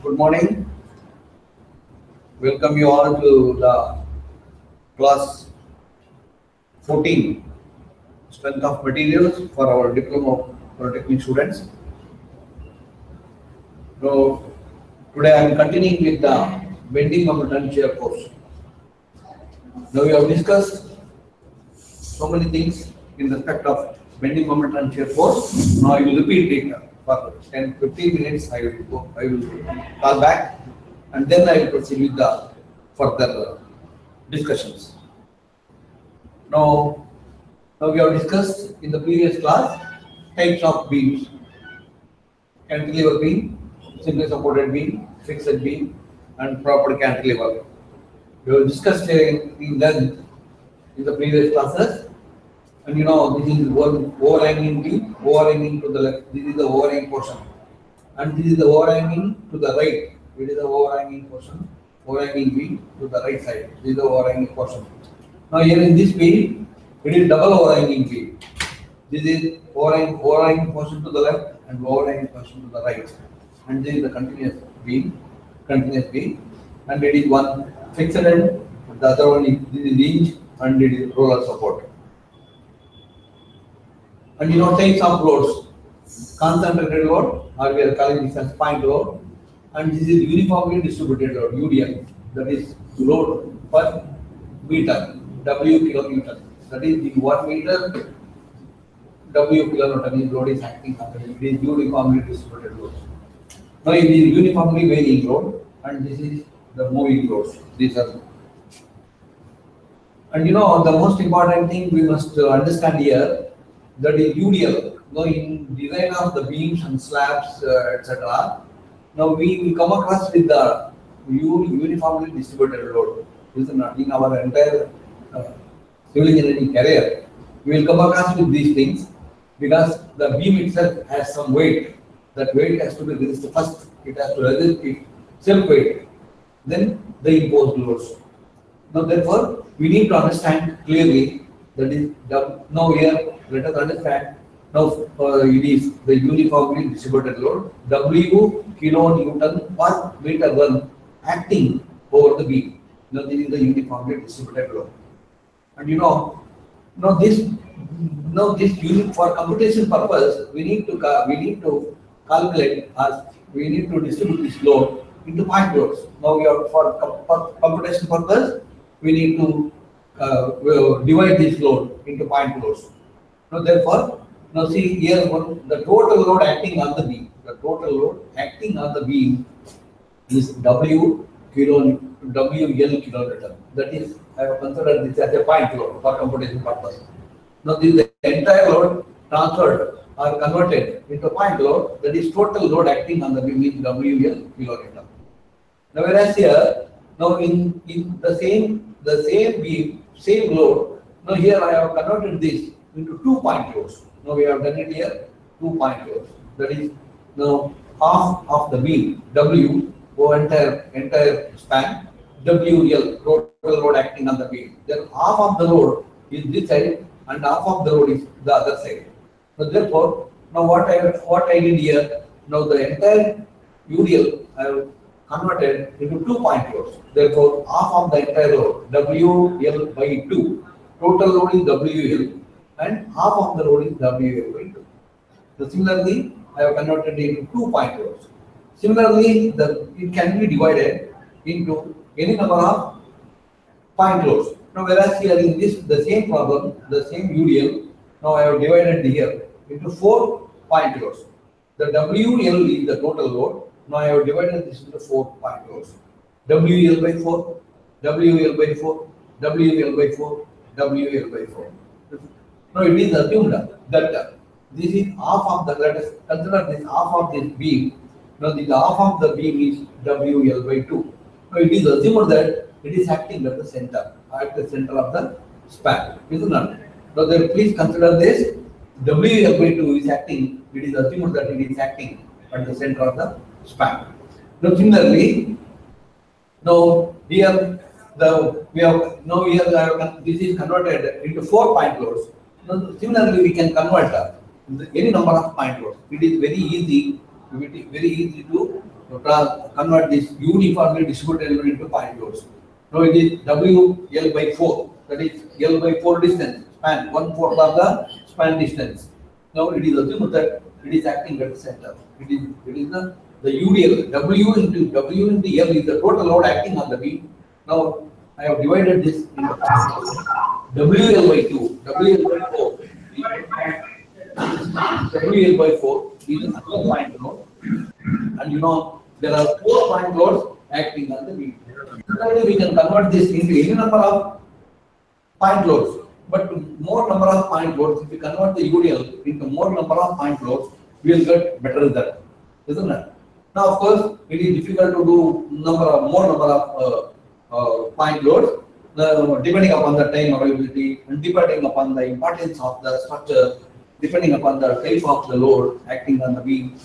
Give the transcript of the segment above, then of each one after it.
Good morning. Welcome you all to the class 14, Strength of Materials for our Diploma of Polytechnic students. So, today I am continuing with the bending moment and shear course. Now we have discussed so many things in respect of bending moment and shear force. Now I will repeat it for 10-15 minutes. I will call back, and then I will proceed with the further discussions. Now we have discussed in the previous class types of beams: cantilever beam, simply supported beam, fixed beam, and proper cantilever. We have discussed in length in the previous classes. And you know, this is one overhanging beam, overhanging to the left. This is the overhanging portion, and this is the overhanging to the right. It is the overhanging portion, overhanging beam to the right side. This is the overhanging portion. Now here in this beam, it is double overhanging beam. This is overhanging portion to the left and overhanging portion to the right, and this is the continuous beam, and it is one fixed end. The other one is this is hinge, and it is roller support. And you know, types of loads: concentrated load, or we are calling this as point load, and this is uniformly distributed load (UDL). That is load per meter, W kilonewton. That is the 1 meter W kilonewton is load is acting on it. It is uniformly distributed load. Now it is uniformly varying load, and this is the moving loads. These are. And you know, the most important thing we must understand here, that is UDL. Now in design of the beams and slabs, etc. Now we will come across with the uniformly distributed load. In our entire civil engineering career, we will come across with these things because the beam itself has some weight. That weight has to be resisted first. It has to resist its self weight, then the imposed loads. Now therefore, we need to understand clearly that is now here. Let us understand now. It is the uniformly distributed load W kilonewton per meter one acting over the beam. Now this is the uniformly distributed load, and you know, now this unit for computation purpose we need to calculate as we need to distribute this load into point loads. Now we have for computation purpose we need to divide this load into point loads. Now therefore, now see here the total load acting on the beam. The total load acting on the beam is WL kilonewton. That is, I have considered this as a point load for computation purpose. Now this is the entire load transferred or converted into point load. That is total load acting on the beam is WL kilonewton. Now whereas here, now in the same beam, same load. Now here I have converted this into 2 point loads. Now we have done it here, 2 point loads. That is now half of the beam W over entire span, WL total load acting on the beam. Then half of the load is this side and half of the load is the other side. So therefore, now what I did here, now the entire UDL I have converted into 2 point loads. Therefore, half of the entire load WL by 2. Total load is WL and half of the load is WL by 2. So similarly, I have converted it into 2 point loads. Similarly, it can be divided into any number of point loads. Now whereas here in this the same problem, the same UDL, now I have divided here into 4 point loads. The WL is the total load. Now I have divided this into 4 point loads. WL by 4, WL by 4, WL by 4, WL by 4. Now it is assumed that this is half of the, let us consider this half of this beam. Now this half of the beam is WL by 2. Now it is assumed that it is acting at the center of the span. Is it not? Now then please consider this WL by 2 is acting, it is assumed that it is acting at the center of the span. Now similarly, now here this is converted into 4 point loads. Now similarly we can convert any number of point loads. It is very easy to convert this uniformly distributed load into point loads. Now it is WL by 4, that is L by 4 distance, span, 1/4 of the span distance. Now it is assumed that it is acting at the center. It is the UDL, W into L is the total load acting on the beam. Now I have divided this into WL by 2, WL by 4. WL by 4 is another point load, and there are 4 point loads acting on the beam. Similarly, we can convert this into any number of point loads, but more number of point loads. If we convert the UDL into more number of point loads, we will get better result, isn't it? Now, of course, it is difficult to do more number of point loads, depending upon the time availability and depending upon the importance of the structure, depending upon the type of the load acting on the beam.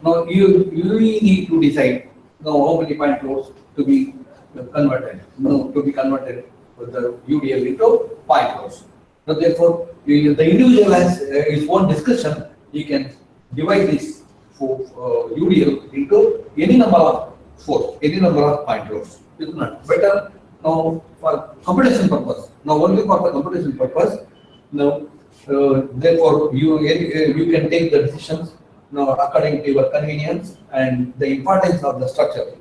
Now, you really need to decide how many point loads to be converted, with the UDL into point loads. So therefore, the individual has his own discussion. He can divide this UDL into any number of any number of point loads. It's not better now for computation purpose. Now only for the computation purpose. Now, therefore, you can take the decisions according to your convenience and the importance of the structure.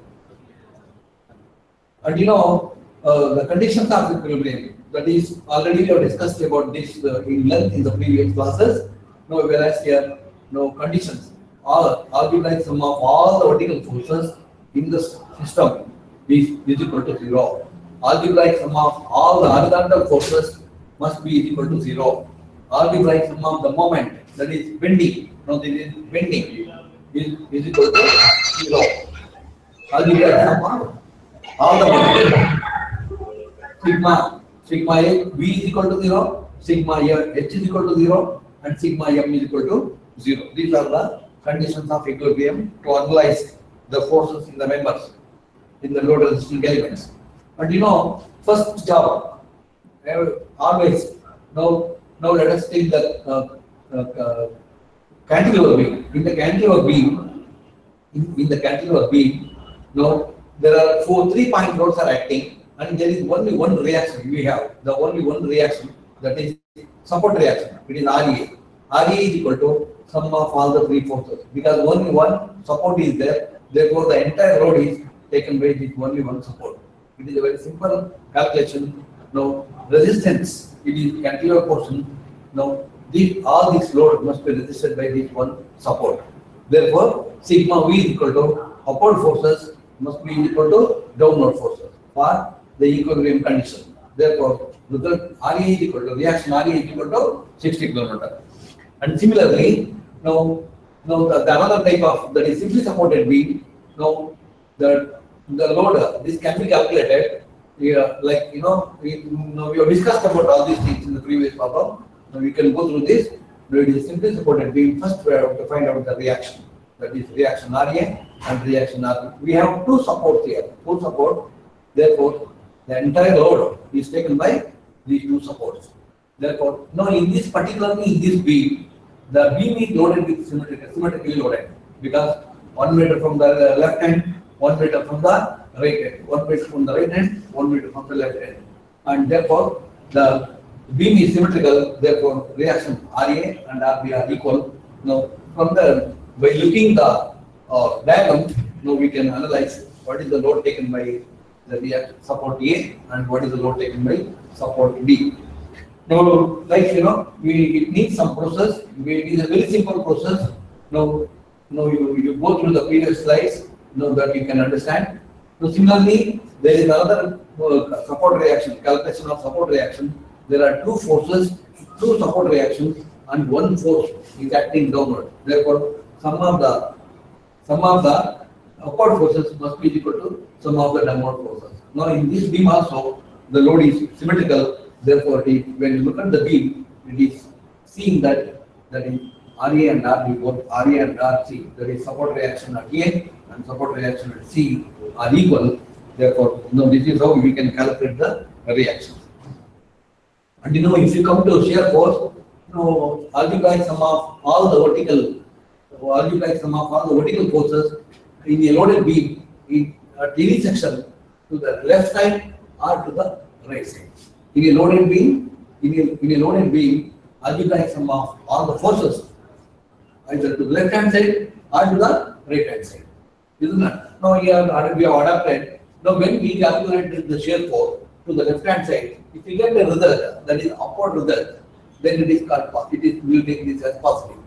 And the conditions of equilibrium, that is already we have discussed about this in length in the previous classes. Whereas here, conditions, algebraic sum of all the vertical forces in the system is equal to 0. Algebraic sum of all the horizontal forces must be equal to 0. Algebraic sum of the moment, that is bending, this is bending, is equal to 0. Algebraic sum of all the moments. Sigma A, V is equal to 0, sigma A, H is equal to 0, and sigma M is equal to 0. These are the conditions of equilibrium to analyze the forces in the members, in the load resisting elements. And first job, always, now let us take the cantilever beam. In the cantilever beam, there are 3 point loads are acting, and there is only one reaction we have. The only one reaction, that is support reaction. It is REA. REA is equal to sum of all the 3 forces, because only one support is there. Therefore, the entire load is taken by this only one support. It is a very simple calculation. Now, resistance, it is cantilever portion. Now, all this load must be resisted by this one support. Therefore, sigma V is equal to upward forces must be equal to downward forces for the equilibrium condition. Therefore, result RE is equal to reaction RE is equal to 60 km. And similarly, now the another type of, that is simply supported beam. Now the load, this can be calculated. We have discussed about all these things in the previous problem. Now we can go through this. Now it is simply supported beam. First, we have to find out the reaction. That is reaction RA and reaction RB. We have 2 supports here. 2 support. Therefore, the entire load is taken by these 2 supports. Therefore, now in this particularly in this beam, the beam is loaded with symmetrically loaded, because 1 meter from the left hand, 1 meter from the right hand, 1 meter from the right hand, 1 meter from the left hand, and therefore the beam is symmetrical. Therefore, reaction RA and RB are equal. Now, from the by looking the diagram, now we can analyze what is the load taken by the support A and what is the load taken by support B. Now, it needs some process. It is a very simple process. Now you go through the previous slides, that you can understand. So similarly, there is another support reaction, calculation of support reaction. There are 2 forces, 2 support reactions, and 1 force is acting downward. Therefore, sum of the upward forces must be equal to sum of the downward forces. Now in this beam also, the load is symmetrical. Therefore, when you look at the beam, it is seen that is RA and RB, both RA and RC, that is support reaction at A and support reaction at C are equal. Therefore, this is how we can calculate the reactions. And if you come to shear force, algebraic sum of all the vertical algebraic sum of all the vertical forces in a loaded beam at any section to the left side or to the right side. In a loaded beam, algebraic sum of all the forces either to the left hand side or to the right hand side. Isn't it? Now here we have adapted. Now when we calculate the shear force to the left hand side, if we get a result that is upward result, then it is called positive. We will take this as positive.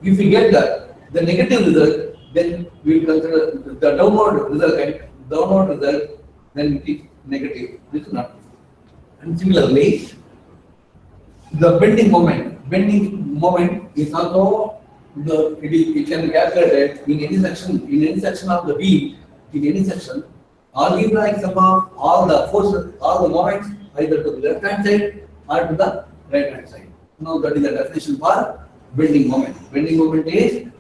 If we get the negative result, then we will consider the downward result, then it is negative. This is not. And similarly, the bending moment is also it can be calculated in any section of the beam, algebraic sum of all the forces, all the moments, either to the left hand side or to the right hand side. Now that is the definition for bending moment. Bending moment is in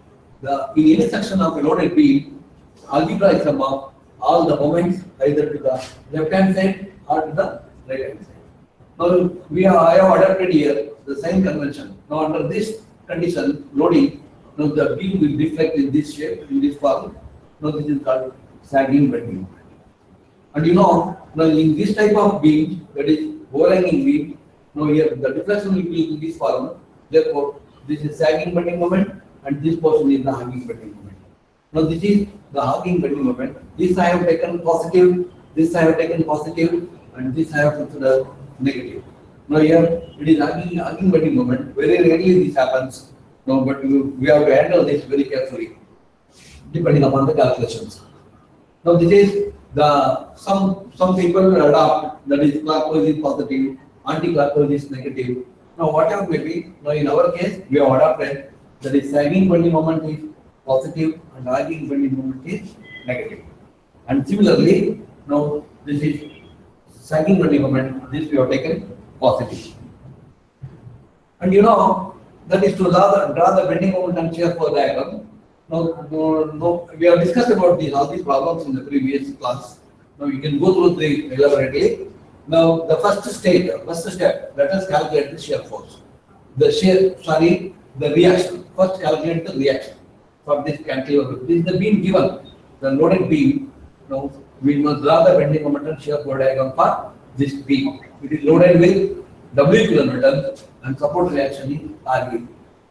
any section of a loaded beam, algebraic sum of all the moments, either to the left hand side or to the right hand side. Now I have adapted here the same convention. Now under this condition, loading, now the beam will deflect in this shape, in this form. Now this is called sagging bending moment. And now in this type of beam, that is overhanging beam, now here the deflection will be in this form. Therefore, this is sagging bending moment, and this portion is the hanging bending moment. Now this is the hanging bending moment. This I have taken positive, this I have taken positive, and this I have considered negative. Now here it is hanging bending moment. Very rarely this happens. No, but we have to handle this very carefully, depending upon the calculations. Now this is the some people adopt, that is clockwise is positive, anti-clockwise is negative. Now whatever may be, now in our case we have adopted that is sagging bending moment is positive and hanging bending moment is negative. And similarly, now this is sagging bending moment, this we have taken positive. And that is to draw the bending moment and shear force diagram. Now, we have discussed about all these problems in the previous class. Now you can go through the elaborately. Now the first step, let us calculate the shear force. The reaction. First calculate the reaction for this cantilever. This is the beam given, the loaded beam. Now we must draw the bending moment and shear force diagram for this beam. It is loaded with W kilonewton and support reaction is RV.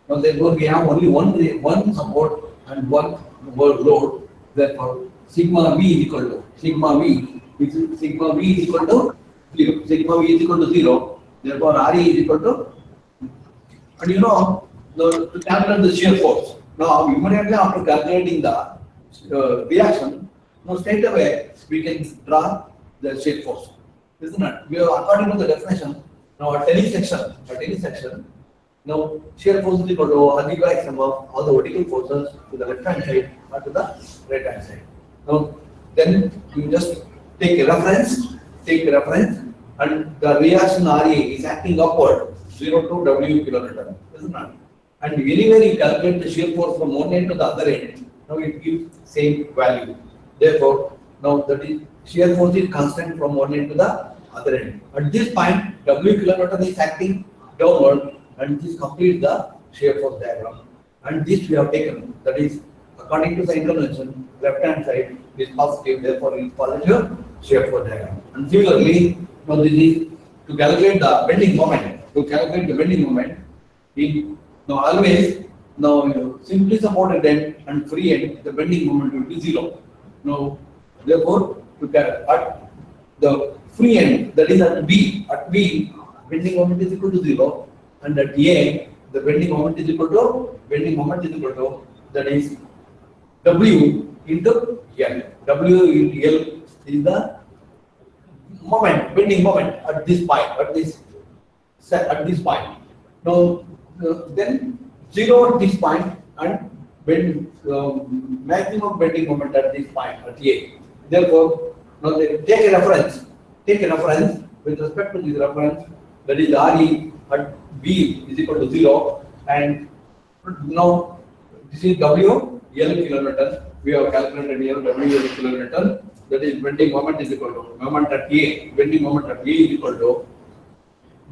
Now therefore we have only one support and one load. Therefore sigma V is equal to 0. Sigma V is equal to 0. Therefore RE is equal to, and to calculate the shear force. Now immediately after calculating the reaction, now straight away we can draw the shear force. Isn't it? We have, according to the definition, now at any section, now shear force is equal to algebraic sum of all the vertical forces to the left hand side or to the right hand side. Now then you just take a reference, and the reaction RA is acting upward, 0 to W kilonewton, isn't it? And anywhere you calculate the shear force from one end to the other end, now it gives same value. Therefore, now that is shear force is constant from one end to the other end. At this point, W kilonewton is acting downward, and this completes the shear force diagram. And this we have taken, that is according to sign convention, left hand side is positive, therefore it is positive shear force diagram. And similarly, now this is to calculate the bending moment. Now always, simply supported end and free end, the bending moment will be 0. Now therefore, at the free end, that is at B, bending moment is equal to 0, and at A, the bending moment is equal to that is W into L. W into L is the bending moment at this point, at this point. Now then 0 at this point and maximum bending moment at this point at A. Therefore, now take a reference with respect to this reference, that is RE at B is equal to 0, and now this is W L kilonewton. We have calculated here W L kilonewton, that is bending moment is equal to moment at A. Bending moment at A is equal to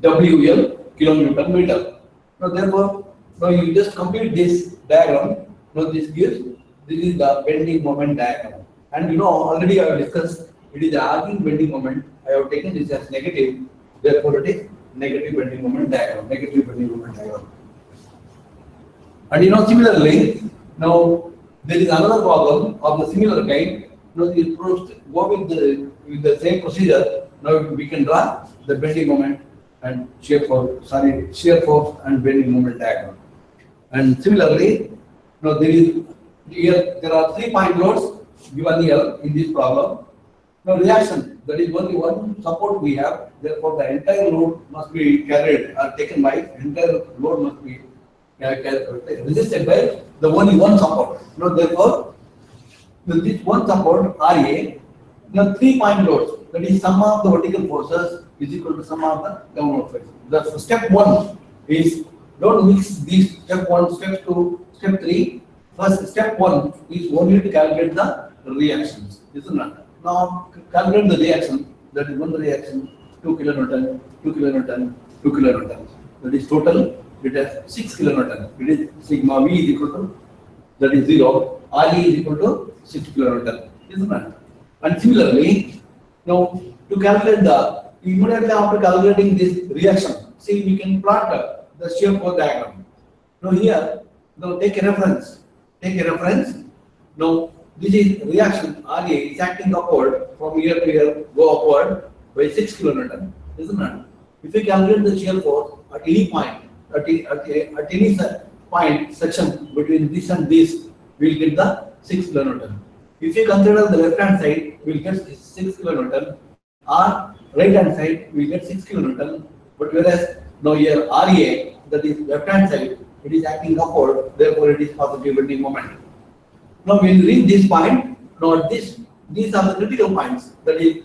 WL kilonewton meter. Now therefore, now you just complete this diagram Now this is the bending moment diagram. And already I have discussed, it is the arcing bending moment. I have taken this as negative, therefore it is negative bending moment diagram. Negative bending moment diagram. And similarly, now there is another problem of the similar kind. You go with the same procedure. Now we can draw the bending moment and shear force and bending moment diagram. And similarly, there are 3 point loads given here in this problem. Now reaction, that is only one support we have. Therefore, the entire load must be carried or taken by entire load must be resisted by the only one support. Therefore, this one support RA, 3 point loads, that is sum of the vertical forces is equal to sum of the downward forces. The step 1 is, don't mix these step 1, step 2, step 3. First step 1 is only to calculate the reactions, isn't it? Now calculate the reaction, that is one reaction, 2 kilonewton, 2 kilonewton, 2 kilonewton. That is total, it has 6 kilonewton. It is sigma V is equal to, that is 0, RE is equal to 6 kilonewton, isn't it? And similarly, now to calculate immediately after calculating this reaction, see we can plot the shear force diagram. Now here, take a reference. Now this is reaction RA is acting upward from here to here, go upward by 6 kilonewton, isn't it? If we calculate the shear force at any point, at any point section between this and this, we will get the 6 kilonewton. If you consider the left hand side, we will get 6 kilonewton, or right hand side, we will get 6 kilonewton. But whereas now here RA, that is left hand side, it is acting upward, therefore it is positive bending moment. Now when you reach this point, now these are the critical points, that is A,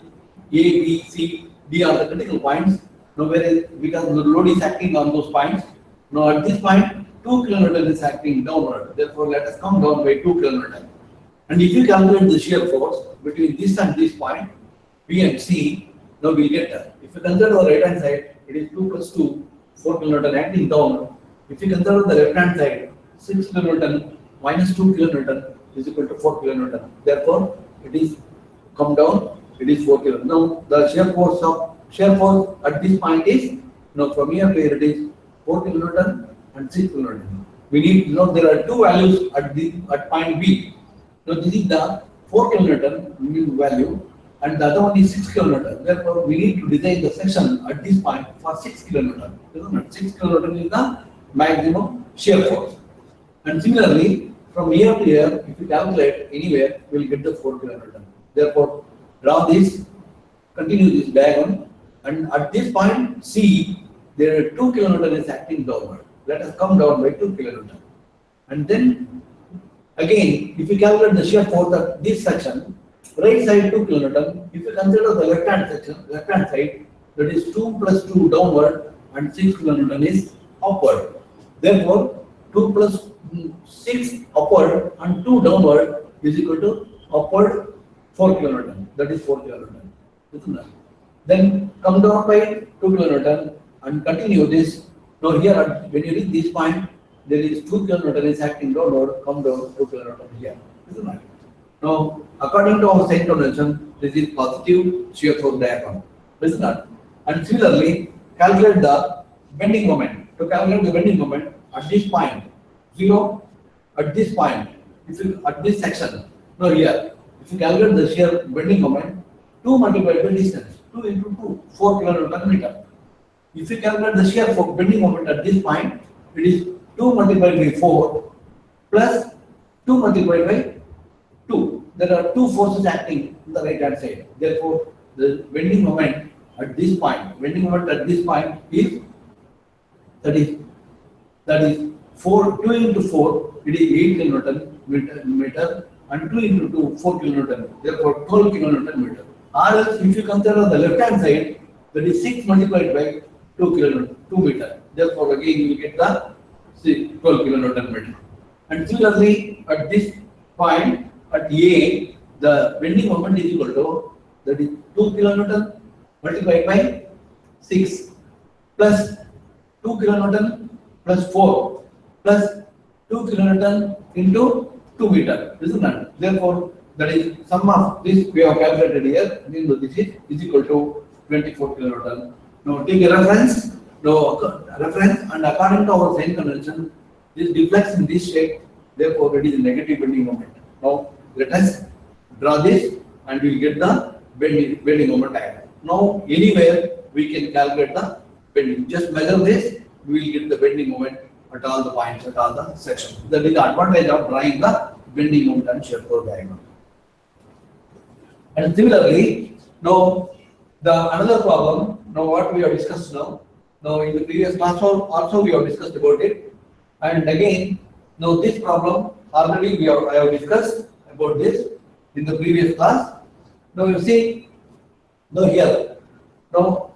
B, C, D are the critical points. Now whereas because the load is acting on those points, now at this point 2 kilonewton is acting downward, therefore let us come down by 2 kilonewton. And if you calculate the shear force between this and this point, B and C, now we get if you consider the right hand side, it is 2 plus 2, 4 kilonewton acting down. If you consider the left hand side, 6 kilonewton minus 2 kilonewton is equal to 4 kilonewton. Therefore, it is come down, it is 4 kilonewton. Now, the shear force at this point is, from here to here it is 4 kilonewton and 6 kilonewton. We need, there are two values at point B. Now, this is the 4 kilonewton value and the other one is 6 kilonewton. Therefore, we need to design the section at this point for 6 kilonewton. 6 kilonewton is the maximum shear force. And similarly, from here to here, if you calculate anywhere, we will get the 4 kilonewton. Therefore, draw this, continue this diagram, and at this point C, there are 2 kilonewton is acting downward. Let us come down by 2 kilonewton. And then again, if you calculate the shear force at this section, right side 2 kilonewton. If you consider the left hand side, that is 2 plus 2 downward and 6 kilonewton is upward. Therefore, 2 plus 6 upward and 2 downward is equal to upward 4 kilonewton. That is 4 kilonewton. Isn't it? Then come down by 2 kilonewton and continue this. Now here, when you reach this point, there is 2 kilonewton is acting downward. Come down 2 kilonewton here. Isn't it? Now, according to our second convention, this is positive shear force diagram. Isn't it? And similarly, calculate the bending moment. To calculate the bending moment at this point, 0 at this point, if you at this section, now here, if you calculate the shear bending moment, 2 multiplied by distance, 2 into 2, 4 kilonewton meter. If you calculate the shear for bending moment at this point, it is 2 multiplied by 4 plus 2 multiplied by 2. There are two forces acting on the right hand side. Therefore, the bending moment at this point, is that is 2 into 4, it is 8 kilonewton meter and 2 into 2, 4 kilonewton. Therefore, 12 kilonewton meter. Or else, if you consider the left hand side, that is 6 multiplied by 2 meter. Therefore, again you will get the 12 kilonewton meter. And similarly, at this point, at A, the bending moment is equal to, that is 2 kilonewton multiplied by 6 plus 2 kilonewton plus 4 plus 2 kilonewton into 2 meter, isn't it? Therefore, that is sum of this we have calculated here. This is equal to 24 kilonewton. Now take a reference. And according to our sign convention, this deflects in this shape. Therefore, it is a negative bending moment. Now let us draw this, and we will get the bending moment diagram. Now anywhere we can calculate the bending. Just measure this, we will get the bending moment at all the points, at all the sections. That is the advantage of drawing the bending moment and shear force diagram. And similarly, now the another problem. Now what we have discussed now. Now in the previous class also we have discussed about it. And again, now this problem already I have discussed about this in the previous class. Now you see, now here, now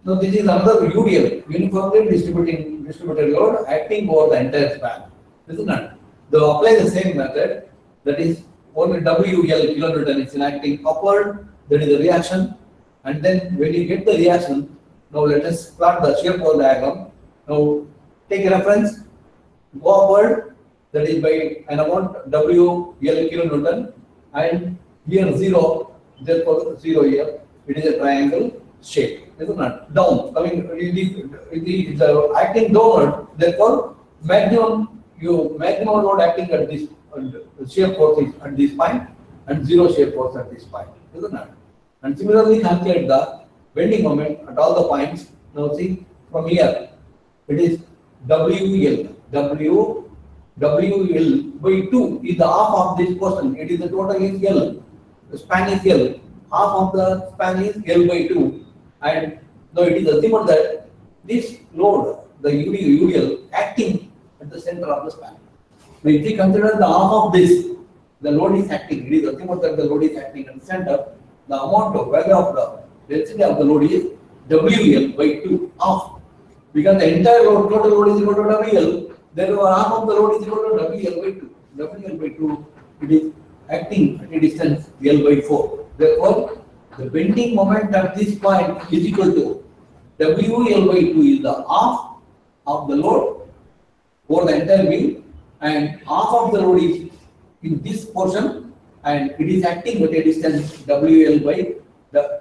this is another UDL, uniformly distributed load acting over the entire span, isn't it? They apply the same method, that is only WL kilonewton is acting upward, that is the reaction, and then when you get the reaction, now let us plot the shear force diagram. Now take a reference, go upward, that is by an amount WL kilonewton, and here 0, therefore 0 here, it is a triangle shape, isn't it? Down, coming, it is acting downward, therefore maximum load acting at this, shear force is at this point, and 0 shear force at this point, isn't it? And similarly calculate the bending moment at all the points. Now see, from here, it is WL by 2 is the half of this portion. It is the total is L. The span is L. Half of the span is L by 2. And now it is assumed that this load, the UDL, acting at the center of the span. Now if we consider the half of this, the load is acting. It is assumed that the load is acting at the center. The amount of value of the density of the load is WL by 2 half. Because the entire load, total load is equal to WL. Therefore, half of the load is equal to WL by 2. WL by 2, it is acting at a distance L by 4. Therefore, the bending moment at this point is equal to WL by 2 is the half of the load over the entire beam, and half of the load is in this portion, and it is acting at a distance WL by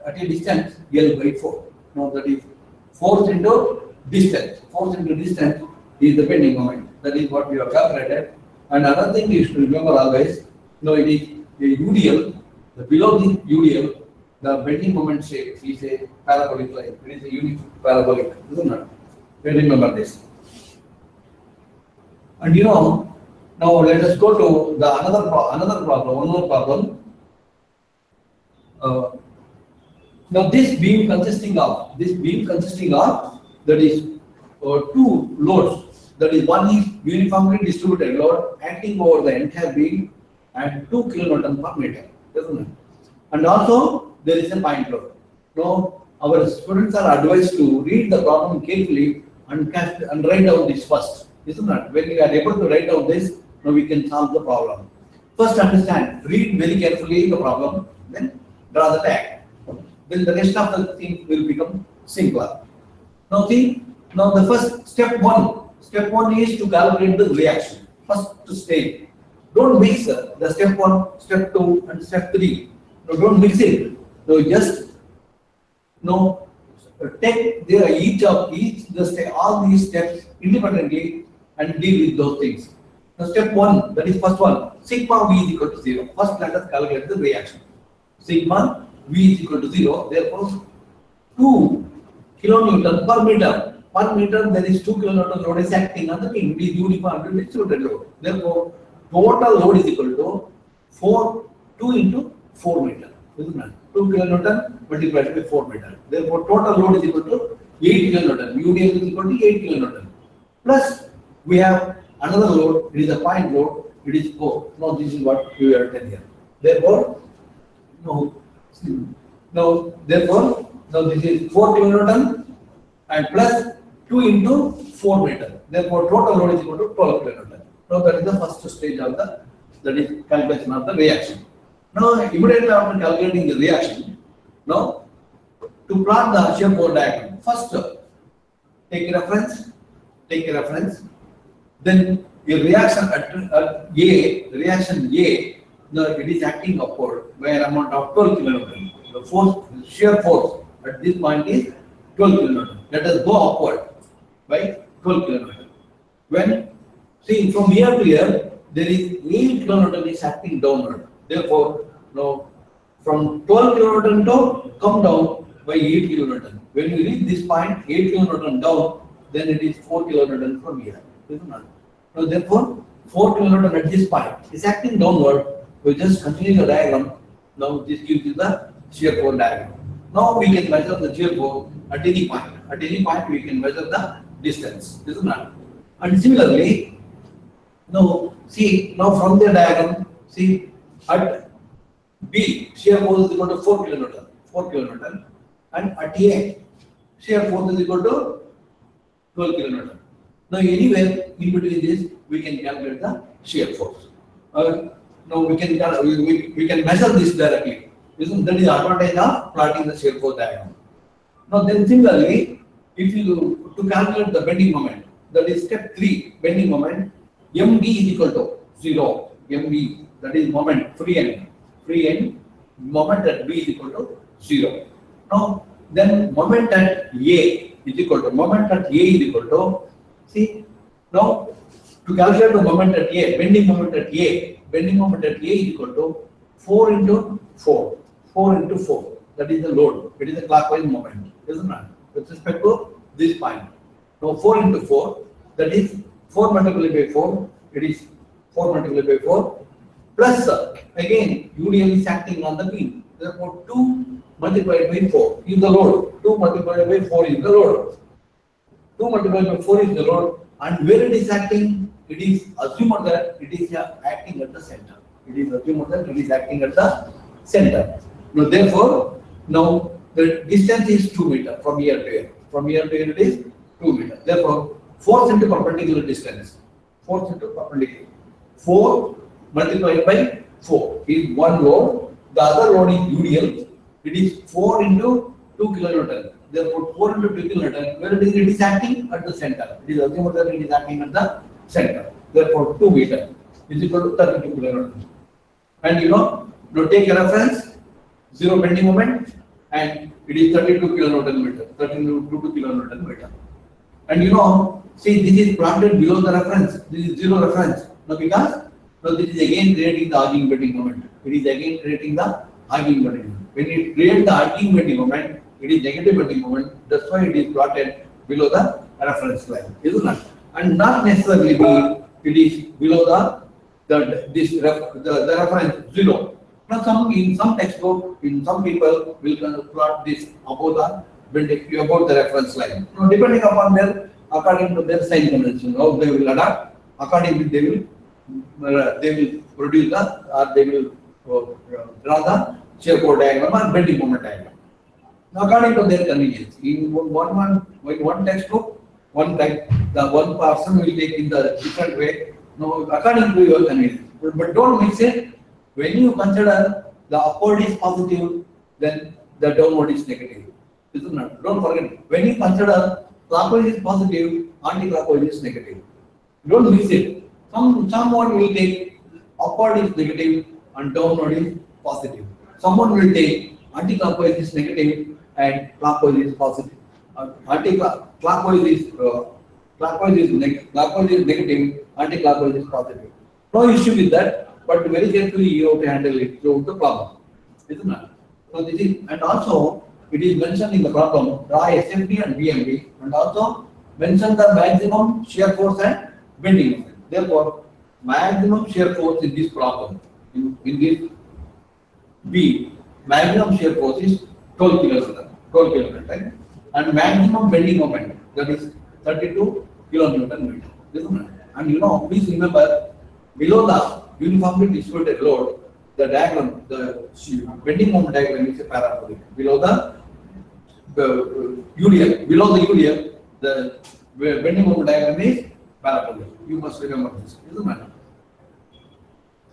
at a distance L by 4. Now that is force into distance. Force into distance is the bending moment. That is what we have calculated. And another thing you should remember always, it is the UDL, the below this UDL, the bending moment shape is a parabolic line. It is a unique parabolic, isn't it? Remember this. And now let us go to the another problem, one more problem. Now this beam consisting of that is two loads. That is, one is uniformly distributed load acting over the entire beam and 2 kilonewton per meter, isn't it? And also there is a point load. Now our students are advised to read the problem carefully and write down this first, isn't it? When you are able to write down this, now we can solve the problem. First understand, read very carefully the problem, then draw the tag. Then the rest of the thing will become simpler. Now see, now the first step one is to calculate the reaction. First stage. Don't mix the step 1, step 2 and step 3. No, don't mix it. No, just take all these steps independently and deal with those things. Now step 1, that is first one, sigma V is equal to 0. First let us calculate the reaction. Sigma V is equal to 0, therefore 2 kilonewton per meter. Per meter there is 2 kilonewton load is acting on the beam. It is uniformly distributed load. Therefore, total load is equal to 2 into 4 meter. Isn't it? 2 kilonewton multiplied by 4 meter. Therefore, total load is equal to 8 kilonewton. UDL is equal to 8 kilonewton. Plus, we have another load. It is a point load. It is 4. Now, this is what we are telling here. Therefore, this is 4 kilonewton and plus 2 into 4 meter. Therefore, total load is equal to 12 kilonewton. Now, that is the first stage of that is calculation of the reaction. Now, immediately after calculating the reaction, now to plot the shear force diagram, first take a reference, then a reaction at A, reaction A, it is acting upward by an amount of 12 kilonewton. The force, shear force at this point is 12 kilonewton. Let us go upward by 12 kilonewton. When, see, from here to here, there is 8 kilonewton is acting downward. Therefore, now from 12 kilonewton to come down by 8 kilonewton. When you reach this point, 8 kilonewton down, then it is 4 kilonewton from here. Isn't it? Now, therefore, 4 kilonewton at this point is acting downward. We just continue the diagram. Now, this gives you the shear force diagram. Now, we can measure the shear force at any point. At any point, we can measure the distance. Isn't it? And similarly, now see, now from the diagram, see at B, shear force is equal to 4 kilonewton, 4 kilonewton, and at A, shear force is equal to 12 kilonewton. Now, anywhere in between this, we can calculate the shear force. Now, we can measure this directly. That is the advantage of plotting the shear force diagram. Now, then similarly, if you to calculate the bending moment, that is step 3, bending moment, MB is equal to 0. MB, that is moment, free end, moment at B is equal to 0. Now, then moment at A is equal to, see, now to calculate the moment at A, bending moment at A is equal to 4 into 4. That is the load. It is a clockwise moment, isn't it? With respect to this point. Now 4 into 4, that is 4 multiplied by 4. It is 4 multiplied by 4 plus again UDL is acting on the beam. Therefore 2 multiplied by 4 is the load. 2 multiplied by 4 is the load. 2 multiplied by 4 is the load, and where it is acting, it is assumed that it is acting at the center. It is assumed that it is acting at the center. Now, therefore, now the distance is 2 meters from here to here. From here to here it is 2 meters. Therefore, force into perpendicular distance. Force into perpendicular. 4 multiplied by 4 is one load. The other load is UDL. It is 4 into 2 kilonewton. Therefore, 4 into 2 kilonewton, where it is acting at the center. It is assumed that it is acting at the center. Therefore, 2 meters is equal to 32 kilonewton. And you know, now take a reference, 0 bending moment, and it is 32 kilonewton meter. 32 kilonewton meter. And you know, see, this is plotted below the reference. This is 0 reference. Now, because now this is again creating the arcing bending moment. It is again creating the arcing bending moment. When it creates the arcing bending moment, it is negative bending moment. That's why it is plotted below the reference line, isn't it? And not necessarily it is below the reference 0. Now, in some textbook, in some people will plot this above the reference line. Now, depending upon according to their sign convention, how they will adapt, accordingly they will produce they will draw the shear force diagram or bending moment diagram. Now, according to their convenience, in one textbook, one person will take in the different way. Now, according to your convenience, but don't mix it. When you consider the upward is positive, then the downward is negative. Isn't it? Don't forget. When you consider clockwise is positive, anti-clockwise is negative. Don't mix it. Someone will take upward is negative and downward is positive. Someone will take anti-clockwise is negative and clockwise is positive. Clockwise is negative, anti-clockwise is positive. No issue with that. But very carefully you have to handle it throughout the problem, isn't it? So this is, and also it is mentioned in the problem, draw SMB and BMB, and also mention the maximum shear force and bending moment. Therefore, maximum shear force in this problem, in this B, maximum shear force is 12 kilonewton, and maximum bending moment, that is 32 kilonewton meter, isn't it? And you know, please remember, below the uniformly distributed load, the diagram, the bending moment diagram is a parabolic. Below the UDL, the bending moment diagram is parabolic. You must remember this, isn't it?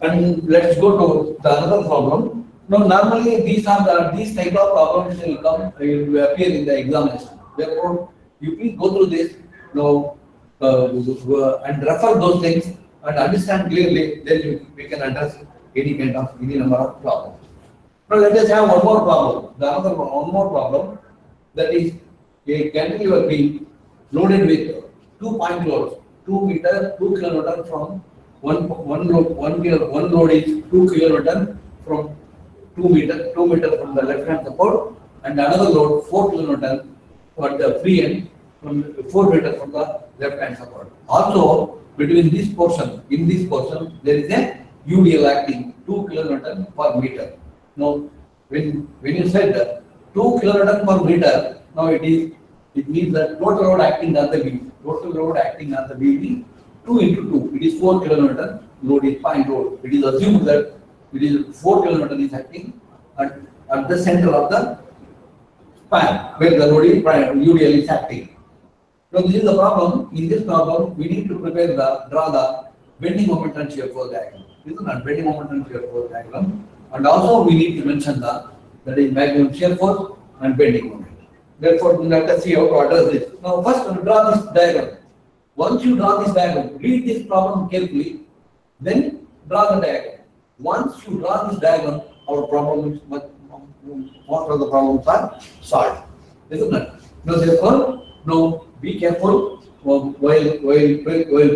And let's go to the another problem. Now, normally these type of problems will appear in the examination. Therefore, you please go through this now and refer those things. and understand clearly, then we can address any number of problems. Now let us have one more problem. The other one more problem, that is a cantilever beam loaded with 2 point loads, 2 meter, 2 kilonewton from one load is 2 kilonewton from 2 meter from the left hand support, and another load 4 kilonewton for the free end from 4 meter from the left hand support. Also, between this portion, in this portion, there is a UDL acting 2 kilonewton per meter. Now, when you said 2 kilonewton per meter, now it means that total load acting on the beam. Total load acting on the beam is 2 into 2. It is 4 kilonewton. Load is point load. It is assumed that it is 4 kilonewton is acting at the center of the span where the load is UDL is acting. Now this is the problem. In this problem, we need to draw the bending moment and shear force diagram. This is not bending moment and shear force diagram. And also we need to mention that is maximum shear force and bending moment. Therefore, let us see how to address this. Now first draw this diagram. Once you draw this diagram, read this problem carefully, then draw the diagram. Once you draw this diagram, our problem is most of the problems are solved. Isn't it? Now therefore, now be careful while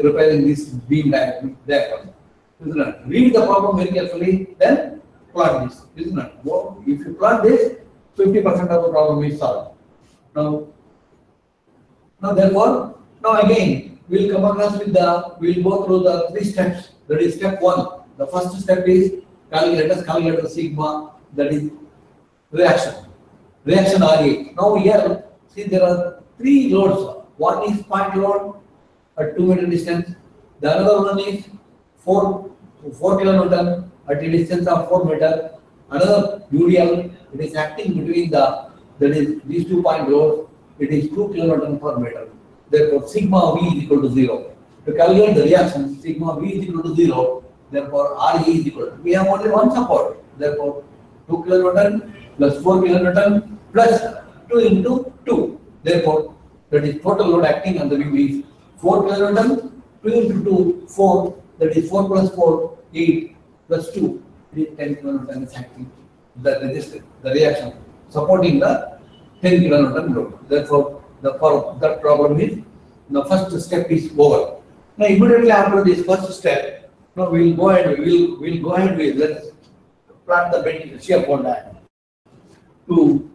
preparing this beam diagram. Isn't it? Read the problem very carefully, then plot this. Isn't it? Well, if you plot this, 50% of the problem is solved. Now therefore, now again we'll come across with we'll go through the 3 steps. That is step 1. The first step is calculate the sigma, that is reaction RA. Now here, see there are 3 loads. One is point load at 2 meter distance. The another one is 4 kilonewton at a distance of 4 meter. Another UDL, it is acting between these 2 point loads. It is 2 kilonewton per meter. Therefore, sigma V is equal to 0. To calculate the reaction, sigma V is equal to 0. Therefore, RE is equal to, we have only one support. Therefore, 2 kilonewton plus 4 kilonewton plus 2 into 2. Therefore, that is total load acting on the beam is 4 kilonewton, 2 into 2, 4. That is 4 plus 4, 8 plus 2. It is 10 kilonewton is acting. The resistance, the reaction supporting the 10 kilonewton load. Therefore, that problem is, the first step is over. Now immediately after this first step, now we'll go ahead with let's plot the shear pole diagram. To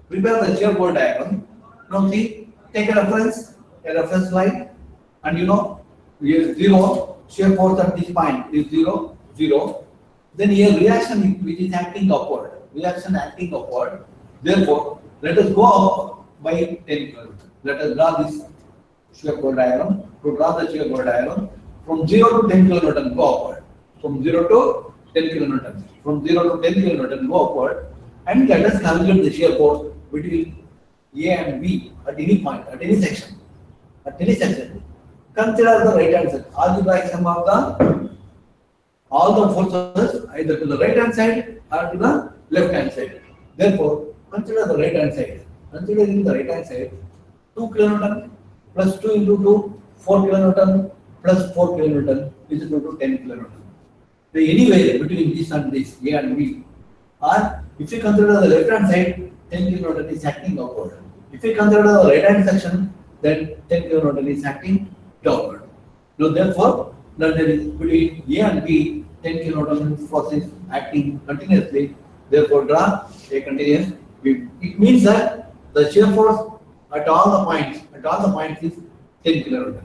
prepare the shear pole diagram, now see, take a reference line, and we have 0, shear force at this point is 0, 0. Then here reaction which is acting upward. Therefore, let us go up by 10 kilonewton. Let us draw this shear pole diagram. To draw the shear pole diagram, from 0 to 10 kilonewton go upward. From 0 to 10 kilonewton. From 0 to 10 kilonewton go upward, and let us calculate the shear force between A and B at any point, at any section. Consider the right hand side. Algebraic sum of all the forces either to the right hand side or to the left hand side. Therefore, consider the right hand side. Considering the right hand side, 2 kilonewton plus 2 into 2, 4 kilonewton plus 4 kilonewton is equal to 10 kilonewton. So anywhere between this and this, A and B, or if you consider the left hand side, 10 kilonewton is acting upward. If you consider the right hand section, then 10 kilonewton is acting downward. So therefore, there is between A and B, 10 kilonewton force is acting continuously. Therefore, draw a continuous beam. It means that the shear force at all the points is 10 kilonewton.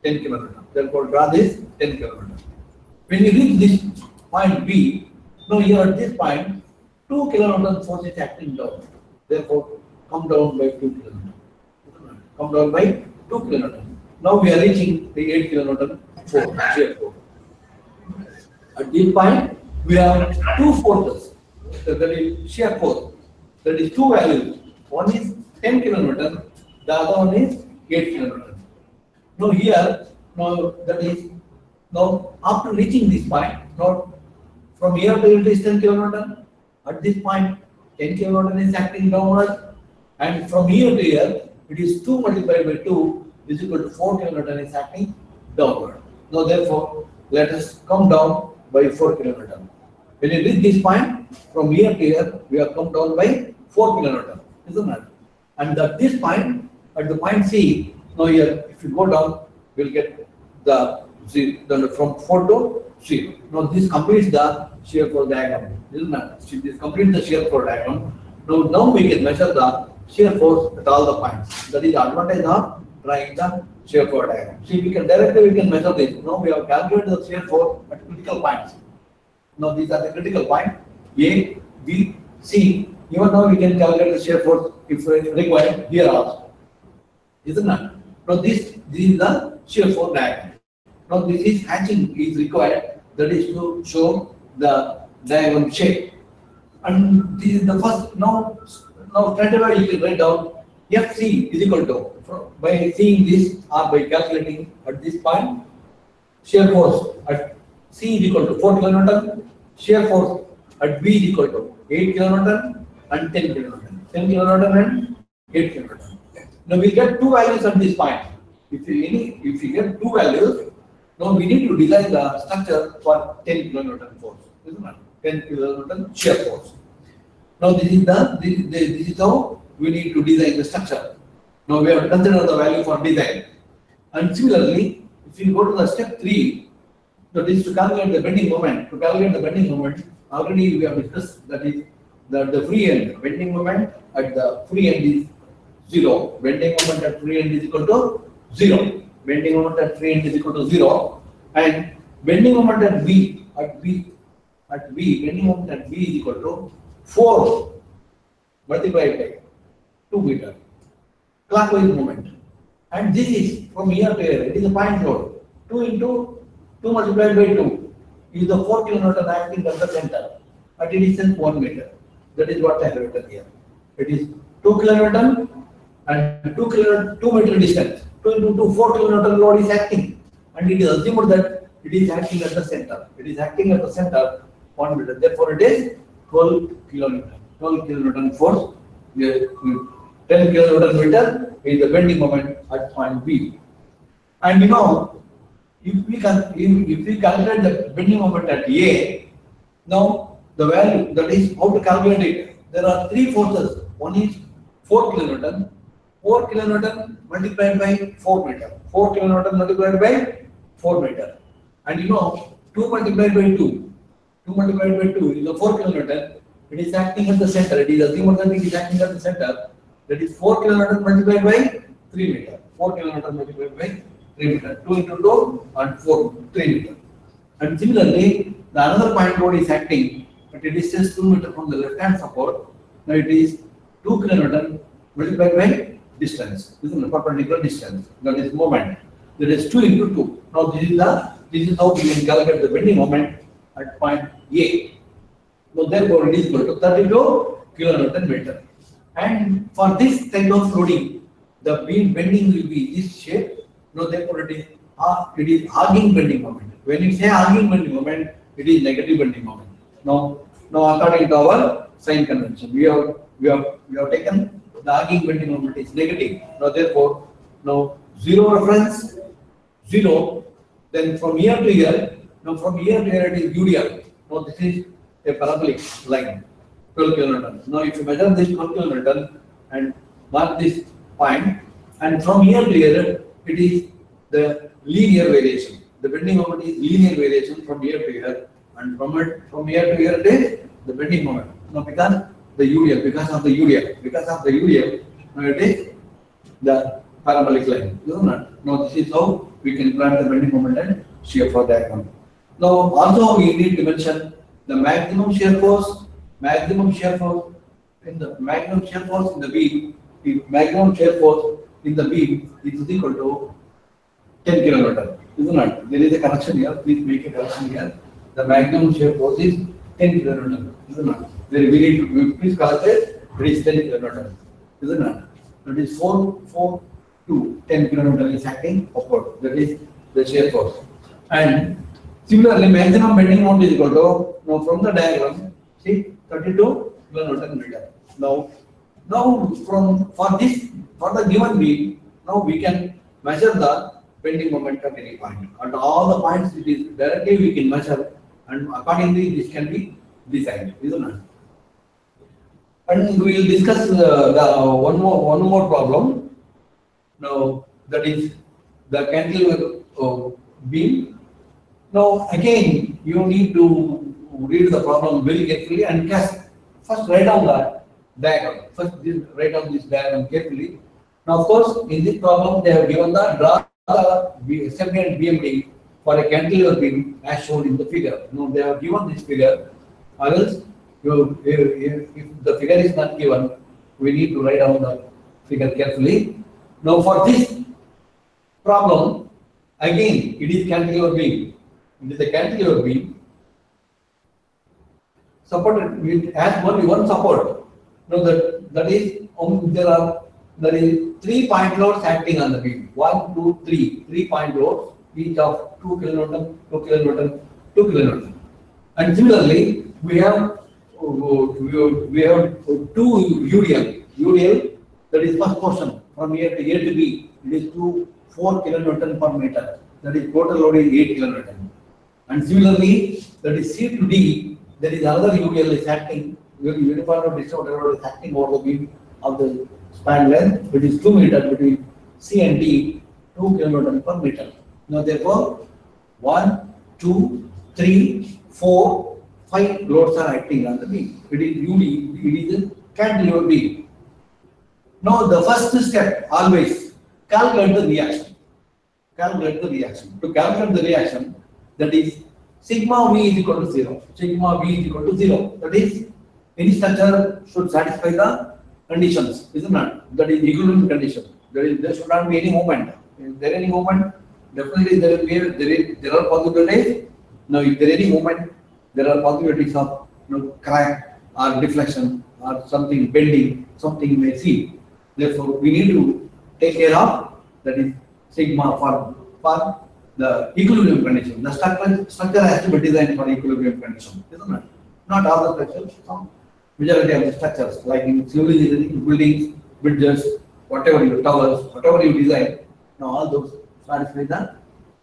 10 kilonewton. Therefore, draw this 10 kilonewton. When you reach this point B, now here at this point, 2 kilonewton force is acting down. Therefore, come down by 2 kilonewton. Come down by 2 kilonewton. Now we are reaching the 8 kilonewton force, shear force. At this point, we have 2 forces. That is shear force. That is 2 values. One is 10 kilonewton, the other one is 8 kilonewton. Now here, now after reaching this point, now from here to it is 10 kilonewton. At this point, 10 kilonewton is acting downward, and from here to here, it is 2 multiplied by 2 is equal to 4 kilonewton is acting downward. Now therefore, let us come down by 4 kilonewton. When you reach this point, from here to here, we have come down by 4 kilonewton, isn't it? And at this point, at the point C, now here, if you go down, we'll get the from 4 to 0. Now this completes the shear force diagram, isn't it? This completes the shear force diagram. Now we can measure the shear force at all the points. That is the advantage of drawing the shear force diagram. See, we can directly measure this. Now we have calculated the shear force at critical points. Now these are the critical points A, B, C. Even now we can calculate the shear force if required here also, isn't it? Now this is the shear force diagram. Now this is hatching is required, that is to show the diagram shape. And this is the first. Now straight away you can write down FC is equal to, by seeing this or by calculating at this point, shear force at C is equal to 4 kilonewton, shear force at B is equal to 8 kilonewton and 10 kilonewton. 10 kilonewton and 8 kilonewton. Now we get two values at this point. If you get two values, now we need to design the structure for 10 kilonewton force, isn't it? 10 kilonewton shear force. Now this is how we need to design the structure. Now we have considered the value for design. And similarly, if you go to the step 3, that is to calculate the bending moment. To calculate the bending moment, already we have discussed that is the free end bending moment at the free end is 0. Bending moment at free end is equal to 0. Bending moment at free end is equal to 0. And bending moment at B bending moment at B is equal to 4 multiplied by 2 meter clockwise moment. And this is from here to here. It is a point load. 2 into 2 multiplied by 2 is the 4 kilonewton acting at the center at a distance 1 meter. That is what I have written here. It is 2 kilonewton and 2 meter distance. 2 into 2, 4 kilonewton load is acting. And it is assumed that it is acting at the center. It is acting at the center 1 meter. Therefore, it is 12 kilonewton. 12 kilonewton force. 10 kilonewton meter is the bending moment at point B. And you know, if we calculate the bending moment at A, now the value, that is how to calculate it. There are three forces. One is 4 kilonewton. 4 kilonewton multiplied by 4 meter. 4 kilonewton multiplied by 4 meter. And you know, 2 multiplied by 2. 2 multiplied by 2 is the 4 kilonewton. It is acting at the center. It is assumed that it is acting at the center. That is 4 kilonewton multiplied by 3 meter. 4 kilonewton multiplied by 3 meter. 2 into 2 and 4, 3 meter. And similarly, the another point load is acting at a distance 2 meter from the left hand support. Now it is 2 kilonewton multiplied by distance. This is a perpendicular distance. That is moment. That is 2 into 2. Now this is how we can calculate the bending moment at point A. So therefore it is equal to 32 kilonewton meter. And for this type of loading, the beam bending will be this shape. Now therefore it is arcing bending moment. When you say arcing bending moment, it is negative bending moment. Now according to our sign convention, we have taken the arcing bending moment is negative. Now therefore, 0 reference, 0. Then from here to here, it is UDL. Now this is a parabolic line, 12 kilonewton. Now if you measure this 12 kilonewton and mark this point, and from here to here, it is the linear variation. The bending moment is linear variation from here to here, and from here to here it is the bending moment. Now because of the UDL, now it is the parabolic line. Now this is how we can grant the bending moment and shear force diagram. Now also we need to mention the maximum shear force in the beam. The maximum shear force in the beam is equal to 10 kilonewton. Isn't it? There is a correction here. Please make a correction here. The maximum shear force is 10 kilonewton. Isn't it? Then we need to please calculate. It is 10 kilonewton. Isn't it? That is 4 to 10 kilonewton is acting upward. That is the shear force. And similarly, maximum bending moment is equal to, now from the diagram, see 32 kilonewton meter. Now for the given beam, now we can measure the bending moment at any point. At all the points, it is directly we can measure, and accordingly, this can be designed, isn't it? And we will discuss one more problem. Now that is the cantilever beam. Now again, you need to read the problem very carefully and first write down the diagram. First write down this diagram carefully. Now of course, in this problem they have given the draw the SMD and BMD for a cantilever beam as shown in the figure. Now they have given this figure, or else if the figure is not given, we need to write down the figure carefully. Now for this problem, again it is cantilever beam. It is a cantilever beam supported with as only one support. Now that is there is 3 point loads acting on the beam. 1, 2, 3. 3 point loads, each of 2 kilonewton, 2 kilonewton, 2 kilonewton. And similarly, we have 2 UDL. UDL, that is first portion from here to B. It is 4 kilonewton per meter. That is total load is 8 kilonewton. And similarly, that is C to D. There is another UDL is acting. Uniform distributed load is acting over the beam of the span length. It is 2 meters between C and D, 2 kilonewton per meter. Now therefore, 1, 2, 3, 4, 5 loads are acting on the beam. It is UD. It is a cantilever beam. Now the first step, always calculate the reaction. Calculate the reaction. To calculate the reaction, that is sigma V is equal to 0. Sigma V is equal to 0. That is, any structure should satisfy the conditions, isn't it? That is equilibrium condition. There should not be any movement. Is there any movement? Definitely there are possibilities. Now if there is any movement, there are possibilities of crack or deflection or something bending, something you may see. Therefore, we need to take care of that is sigma for the equilibrium condition. The structure has to be designed for equilibrium condition, isn't it? Not all the structures, some majority of the structures, like in civil engineering, buildings, bridges, whatever you towers, whatever you design, now all those satisfy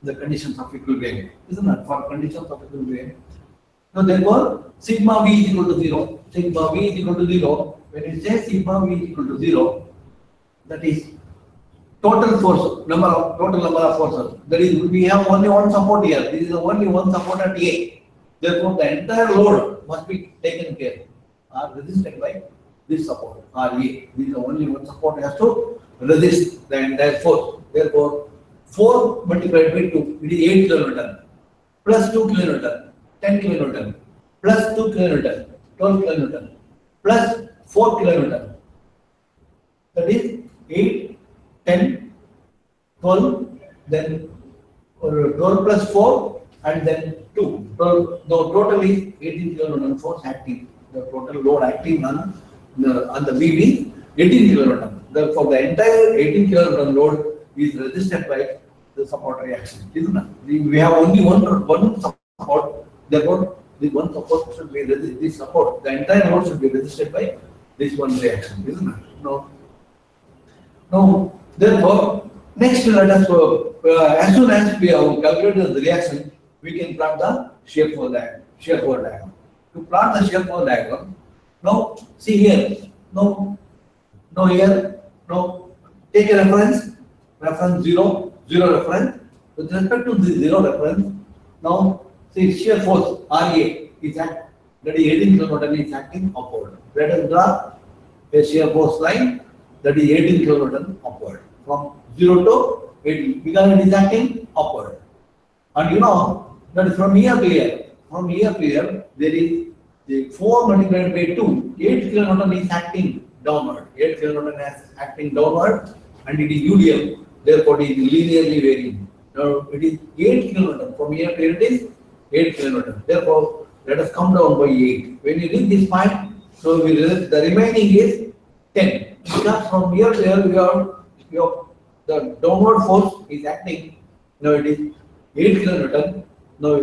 the conditions of equilibrium, isn't it? For conditions of equilibrium. Now therefore, sigma V is equal to 0. Sigma V is equal to 0. When it says sigma V is equal to 0, that is total force, total number of forces. That is, we have only one support here. This is only one support at A. Therefore, the entire load must be taken care or resisted by this support RA. This is only one support has to resist the entire force. Therefore, 4 multiplied by 2, it is 8 kilonewton, plus 2 kilonewton, 10 kilonewton, plus 2 kilonewton, 12 kilonewton, plus 4 kilonewton. That is 8, 10, 12, then 12 plus 4, and then 2. The total is 18 kilonewton force acting. The total load acting on the beam is 18 kilonewton. Therefore, the entire 18 kilonewton load is resisted by the support reaction, isn't it? We have only one support. Therefore, this one support should be this support. The entire load should be resisted by this one reaction, isn't it? No. Therefore, next let us as soon as we have calculated the reaction, we can plot the shear force diagram. To plot the shear force diagram, now see here. Take a reference 0 reference. With respect to the 0 reference, now see shear force RA is that is 18 kilonewton is acting upward. Let us draw a shear force line that is 18 kilonewton upward from 0 to 18 because it is acting upward. And you know that from here to here, there is the 4 multiplied by 2, 8 kilonewton is acting downward. 8 kilonewton is acting downward, and it is UDL. Therefore, it is linearly varying. Now, it is 8 kilonewton. From here to here, it is 8 kilonewton. Therefore, let us come down by 8. When you reach this point, so the remaining is 10. Because from here to here, the downward force is acting. Now, it is 8 kilonewton. Now,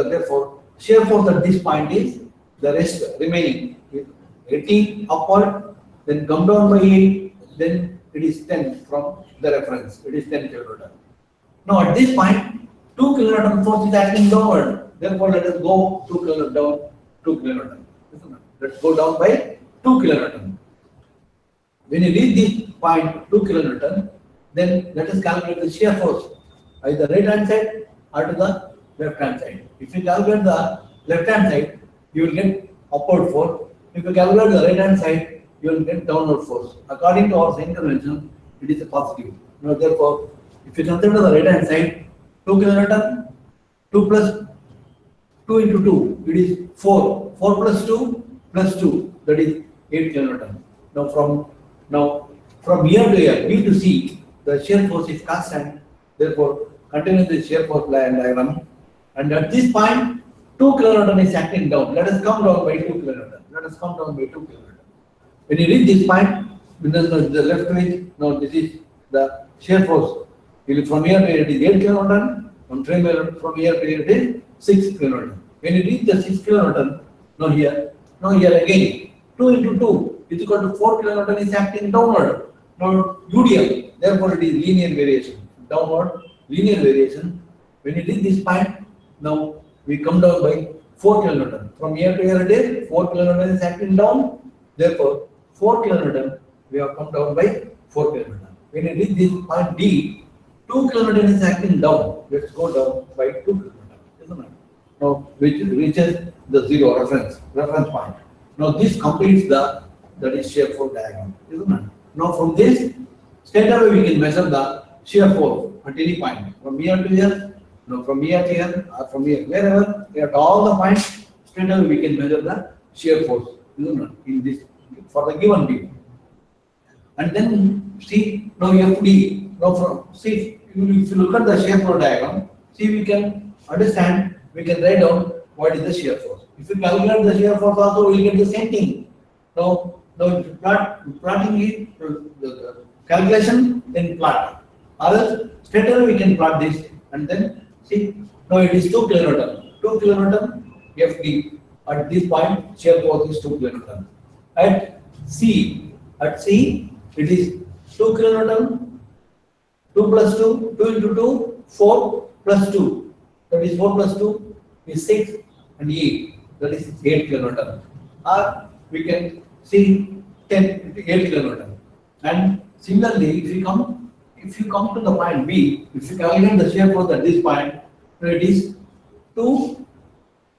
therefore, shear force at this point is the rest remaining is 18 upward, then come down by 8, then it is 10 from the reference. It is 10 kilonewton. Now at this point, 2 kilonewton force is acting downward. Therefore, let us go 2 kilonewton down, 2 kilonewton. Let's go down by 2 kilonewton. When you reach this point 2 kilonewton, then let us calculate the shear force, either right hand side or to the left hand side. If you calculate the left hand side, you will get upward force. If you calculate the right hand side, you will get downward force. According to our sign convention, it is a positive. Now, therefore, if you consider the right hand side, 2 kilonewton, 2 plus 2 into 2, it is 4. 4 plus 2 plus 2, that is 8 kilonewton. Now from here to here, B to C, the shear force is constant. Therefore, continue the shear force diagram. And at this point, 2 kilonewton is acting down. Let us come down by 2 kilonewton. Let us come down by 2 kilonewton. When you reach this point, the left edge, now this is the shear force. From here to here it is 8 kilonewton. From here to here it is 6 kilonewton. When you reach the 6 kilonewton, now here again, 2 into 2 is equal to 4 kilonewton is acting downward. Now UDL, therefore it is linear variation. Downward, linear variation. When you reach this point, now we come down by 4 kilonewton. From here to here it is 4 kilonewton is acting down. Therefore, 4 kilonewton, we have come down by 4 kilonewton. When you reach this point D, 2 kilonewton is acting down. Let's go down by 2 kilonewton, isn't it? Now, which reaches the zero reference point. Now, this completes that is shear force diagram, isn't it? Now, from this, straight away we can measure the shear force at any point. From here to here, from here to here, or from here, wherever, at all the points, straight away we can measure the shear force, isn't it? In this, for the given beam. And then see, now FD, see, if you look at the shear force diagram, see, we can understand, we can write down what is the shear force. If you calculate the shear force also, we will get the same thing. Now plotting it, the calculation, then plot. Or else, straight away we can plot this, and then see, now it is 2 kilonewton. 2 kilonewton FD. At this point, shear force is 2 kilonewton. At C, it is 2 kilonewton, 2 plus 2, 2 into 2, 4 plus 2. That is 4 plus 2 is 6 and 8. That is 8 kilonewton. Or we can see 8 kilonewton. And similarly, if you come to the point B, if you calculate the shear force at this point, it is 2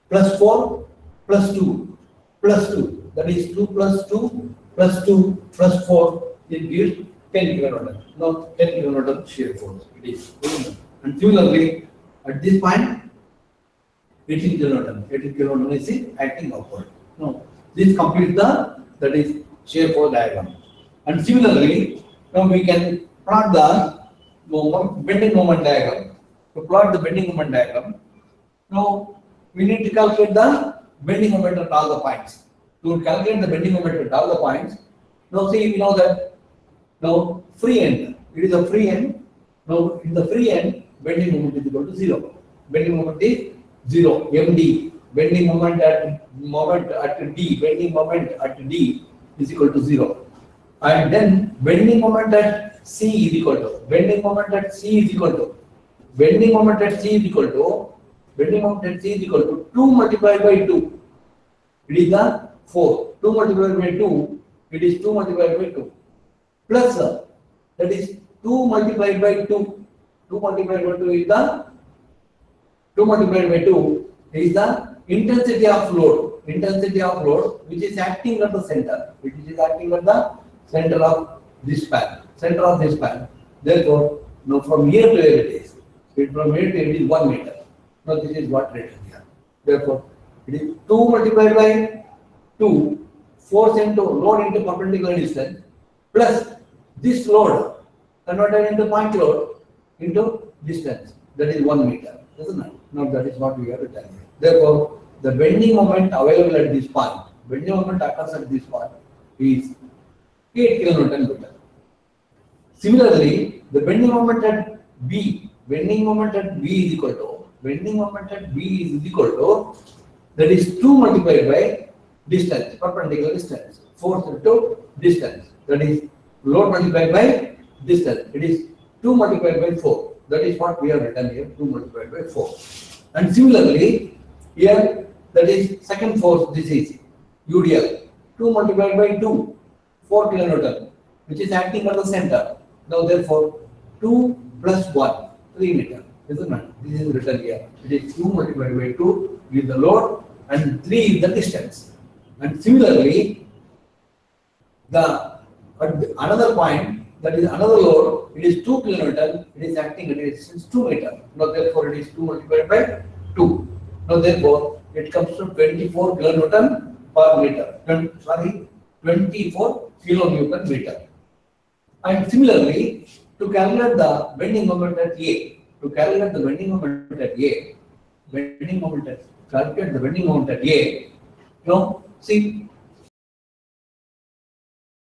plus 4 plus 2 plus 2. That is 2 plus 2 plus 2 plus 4. It gives 10 kilonewton. Now 10 kilonewton shear force. It is. And similarly, at this point, 18 kilonewton. 18 kilonewton is acting upward. Now this completes that is shear force diagram. And similarly, now we can plot the bending moment diagram. To plot the bending moment diagram, now we need to calculate the bending moment at all the points. To calculate the bending moment at all the points, now see, we know that now free end, it is a free end. Now in the free end, bending moment is equal to 0. Bending moment is 0. MD, bending moment at D, bending moment at D is equal to 0. And then bending moment at C is equal to, bending moment at C is equal to 2 multiplied by 2. It is the 4. 2 multiplied by 2, it is 2 multiplied by 2. Plus, that is 2 multiplied by 2. 2 multiplied by 2 is the 2 multiplied by 2 is the intensity of load. Intensity of load which is acting at the center. Which is acting at the center of this span. Center of this span. Therefore, now from here to here it is. From here to here it is 1 meter. Now this is what written here. Therefore, it is 2 multiplied by 2, force into load into perpendicular distance, plus this load converted into point load into distance. That is 1 meter. Isn't it? Now that is what we have written here. Therefore, the bending moment available at this point, bending moment occurs at this point, is 8 kilonewton meter. Similarly, the bending moment at B, is equal to, that is 2 multiplied by distance, perpendicular distance, force into distance, that is load multiplied by distance, it is 2 multiplied by 4. That is what we have written here, 2 multiplied by 4. And similarly, here that is second force, this is UDL, 2 multiplied by 2, 4 kilonewton, which is acting at the center. Now therefore, 2 plus 1, 3 meter, isn't it? This is written here. It is 2 multiplied by 2 is the load and 3 is the distance. And similarly, another point, that is another load, it is 2 kilonewton, it is acting at a distance 2 meter. Now therefore it is 2 multiplied by 2. Now therefore it comes to 24 kilonewton per meter. 24 kilonewton meter. And similarly, to calculate the bending moment at A, calculate the bending moment at A, see